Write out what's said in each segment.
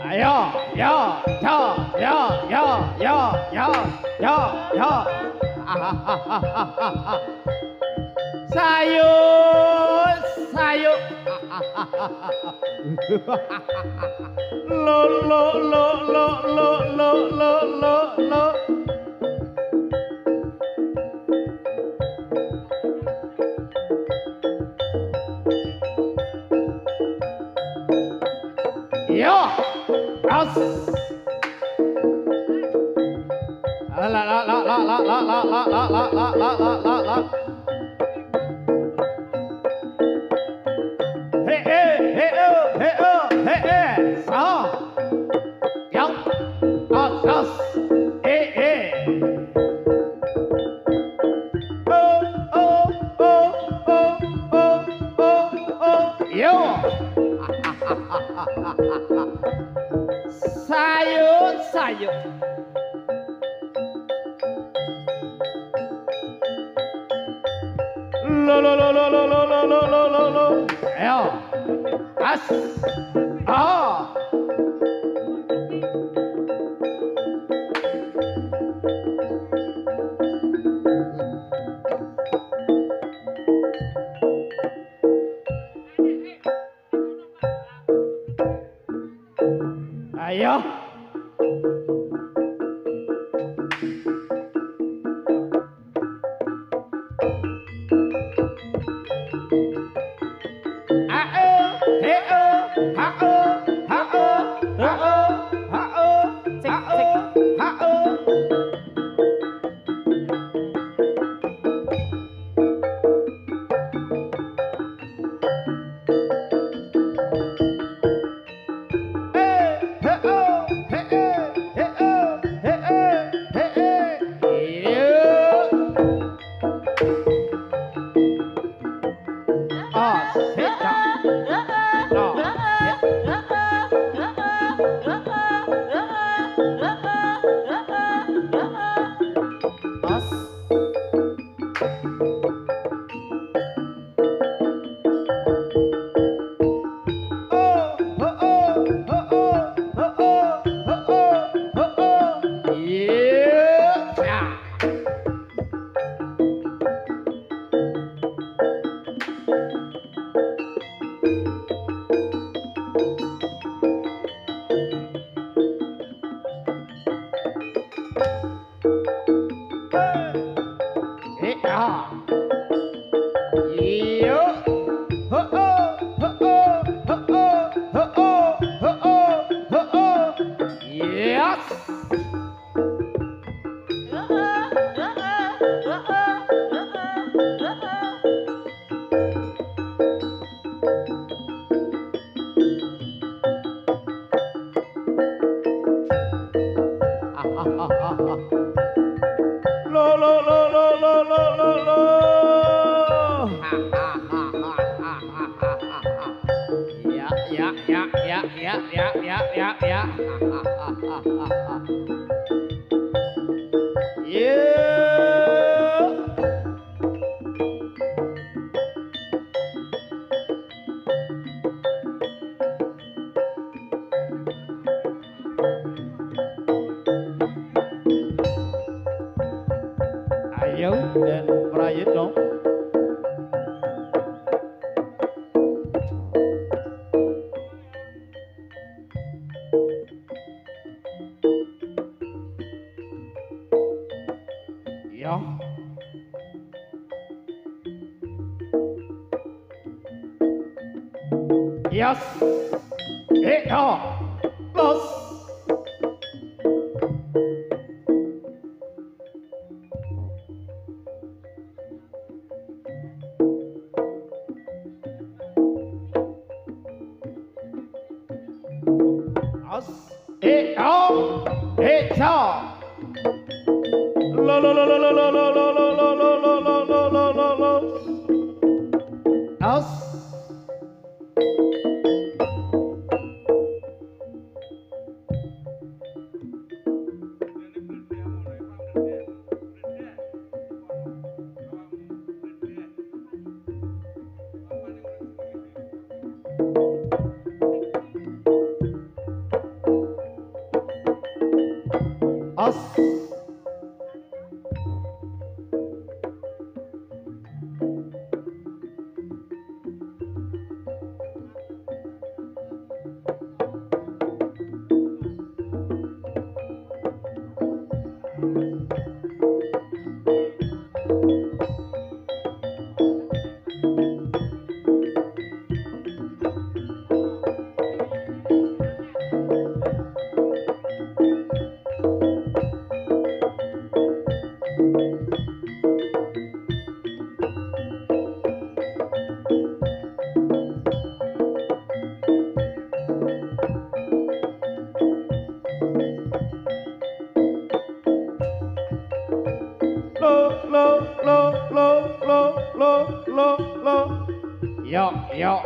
Ayo, yo, yo, yo, yo, yo, yo, yo, yo. Sayur, sayur. Lo, lo, lo, lo, lo, lo, lo, lo, lo. Yo, as. La la la la la la la la la la la la la la. Hey hey hey oh hey oh hey hey. So, yang, as, hey hey. Oh oh oh oh oh oh oh. Yo. Sayur, sayur. Lo lo lo lo lo lo lo lo lo lo lo. Ayo, as, ah. Ayo. Ayo dan merayut dong. Ya. Yes. Ya. Los. ya.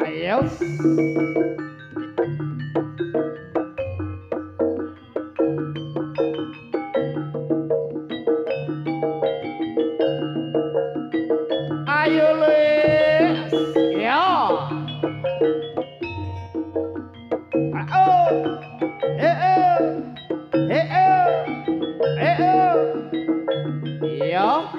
Ayo. Ayo Lis. Ya. Ya.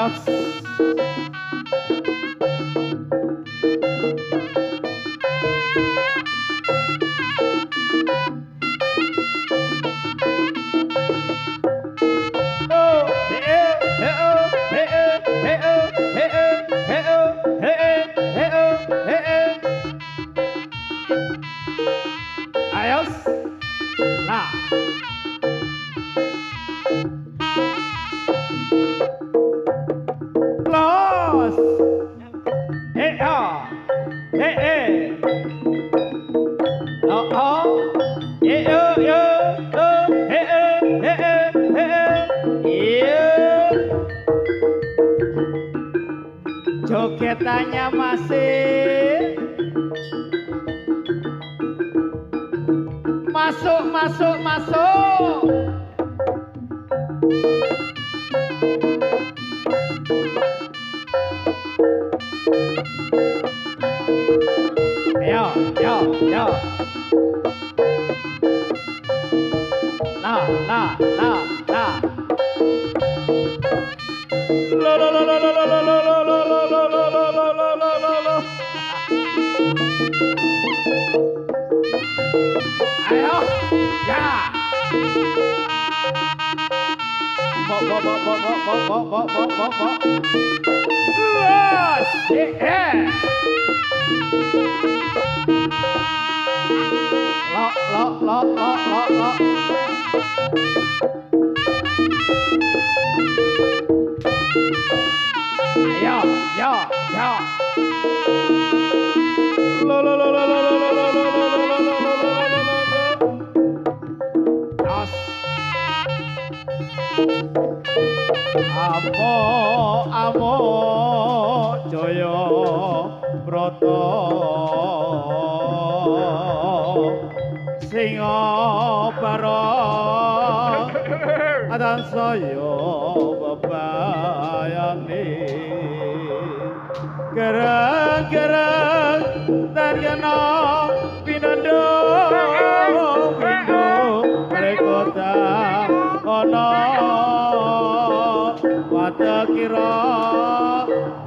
Ayos. Ayos. Nah. Los. Oh. Oh oh. Jogetannya masih masuk masuk masuk. Yo yo yo. Nah nah nah nah. Lo lo lo lo lo lo lo lo lo lo lo lo lo lo lo lo lo. Ayo, ya. Bo. Los, Lo. Yo. Lo. Amo Jaya Brata Singa Barang Adan saya bebayani Gerang dan genang pinando Rekota ono Wada kira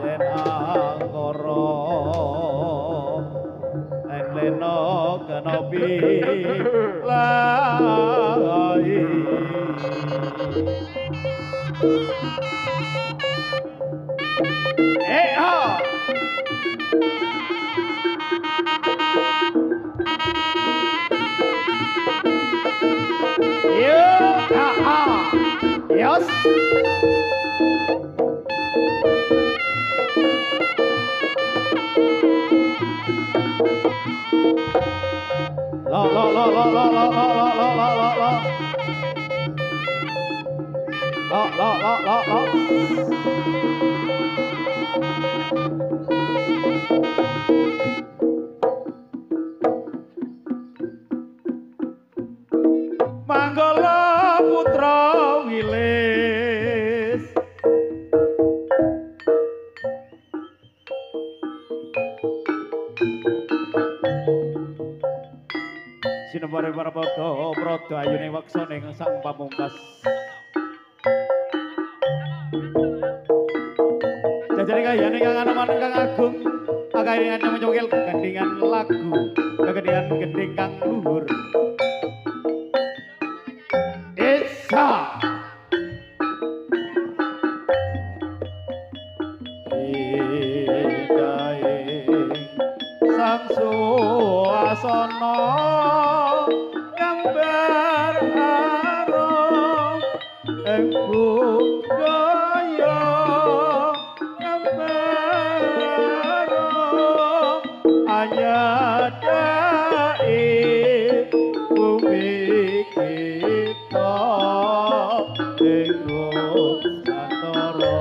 den angkara leno kenopi lai Yes. Manggolo Putro Wilis sinebare para padha prada ayune waksane sang pamungkas jajare kayane kang aneman kang agung akaringan menyokil gendingan lagu kegendian gending kang luhur Isa sang suasana gambar arom ing budaya gambar arom anyadai bumi kita ing Nusantara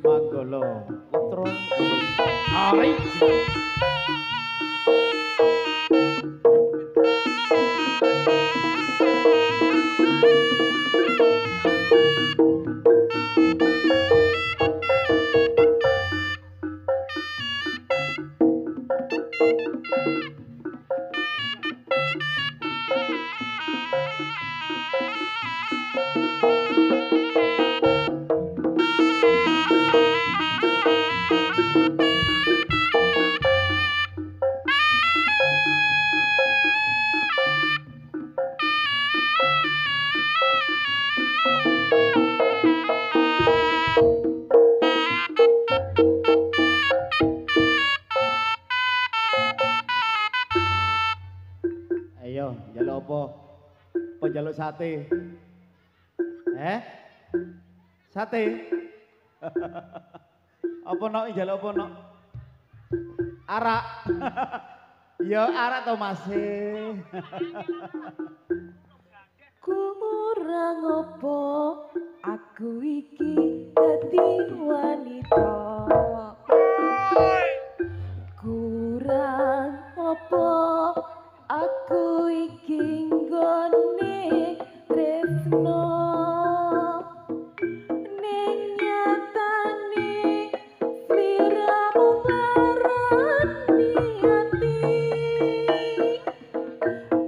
Manggolo Putro Wilis. Ayo, njaluk apa? Apa njaluk sate? Sate? Apa nok njaluk apa nok? Arak. Ya arak to Mas. Kurang apa aku iki dadi wanita. Kurang apa aku iki nggone tresno. Ning nyatane sliramu nglarani ati.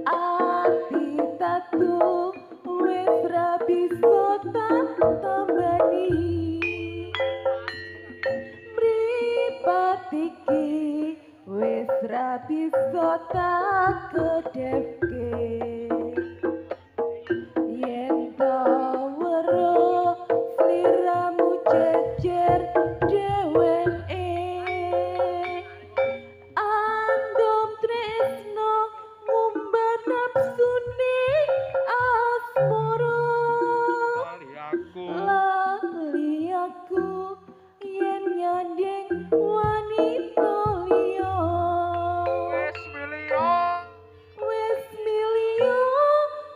Ati tatu wis ra bisa tak tambani. Mripat iki wis ra bisa tak kedepke. Yen to weruh sliramu jejer dheweke. Andom tresno ngumbar nafsune asmara. Lali aku yen nyanding wanita liya. Wis milio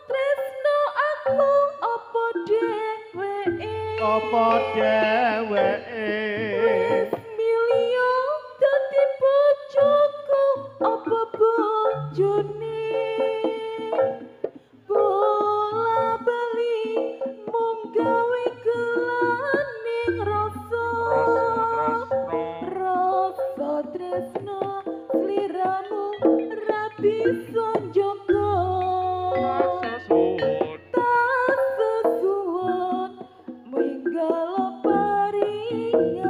tresno aku apa dheweke. Apa dheweke? Wis milio dadi bojoku apa bojone. Bola bali mung gawe gelaning rasa. Rasa tresno sliramu ra bisa njaga. Tak sesuwun minggal paringan.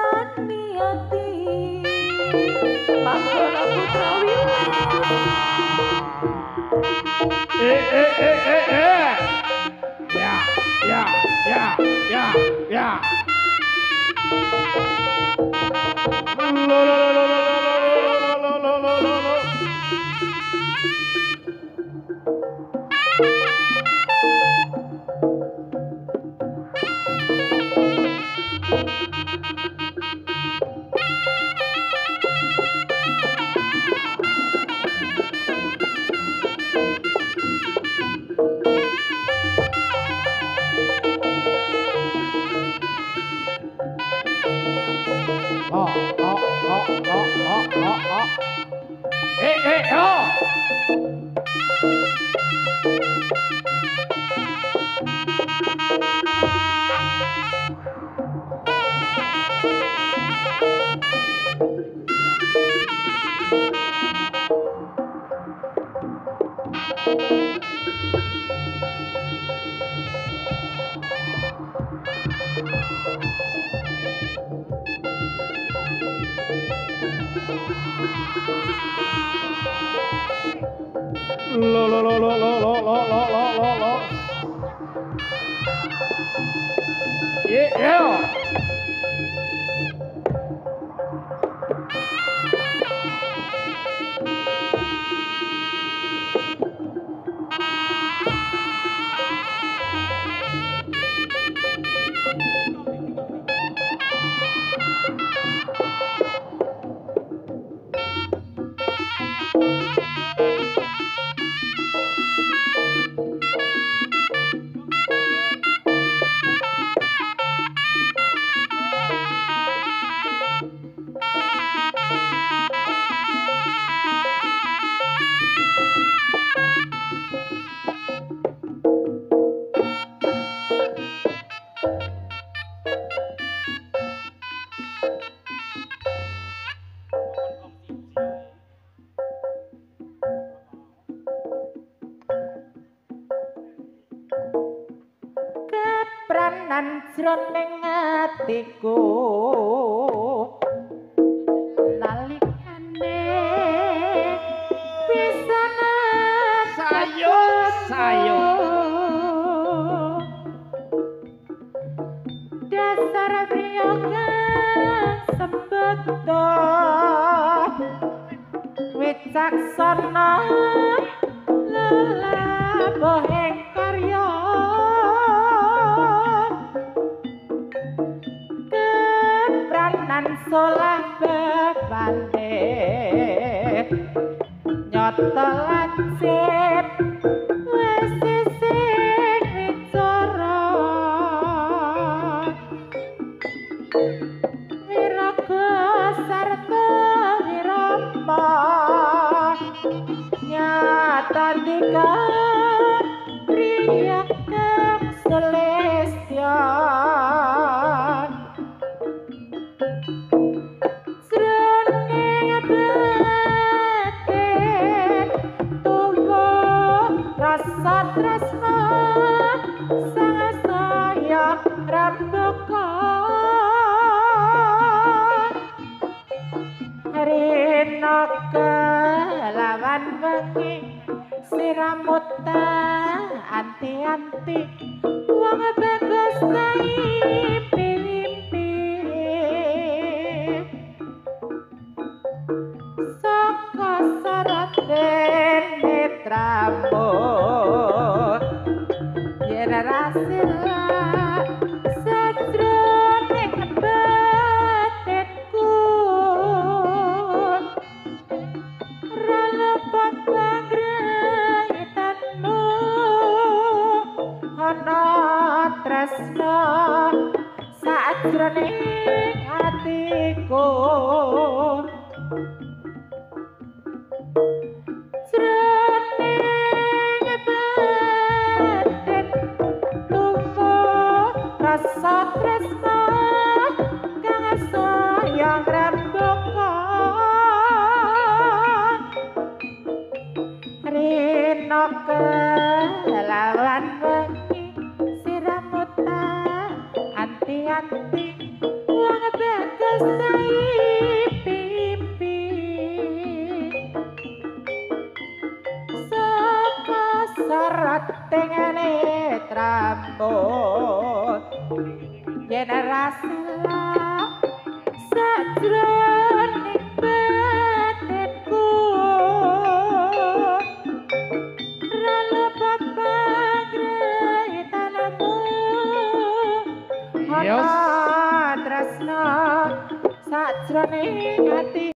ngerasani ati manggolo Putro Wilis Ya, ya, ya, ya, ya. Lo, lo, lo, lo, lo, lo, lo, lo, lo, lo, lo. Lo, lo, lo, lo, lo, lo, lo, lo, lo, lo. Yeah. kepranan jroning atiku nalikane pisana Sayo. dasar priyoga sembada wicaksana lelabohing karya kepranan solah bebande nyata lancip wis sisih wicara wiraga sarta wirama nyata dika priya kang selestia jroning batin tuwa rasa tresna sang sayang rembaka rena kelawan wengi siramuta anti-anti wong bagus kae pilimpi saka saraten netramu yen rasila sajroning batinku ralebet panggraitanmu ana tresna sajroning atiku jroning batin tuwa rasa tresna kang sayang rembaka rena kelawan wengi siramuta anti-anti wong bagus yen rasila sajroning batinku ralebet pangreitanmu ana tresna sajroning ati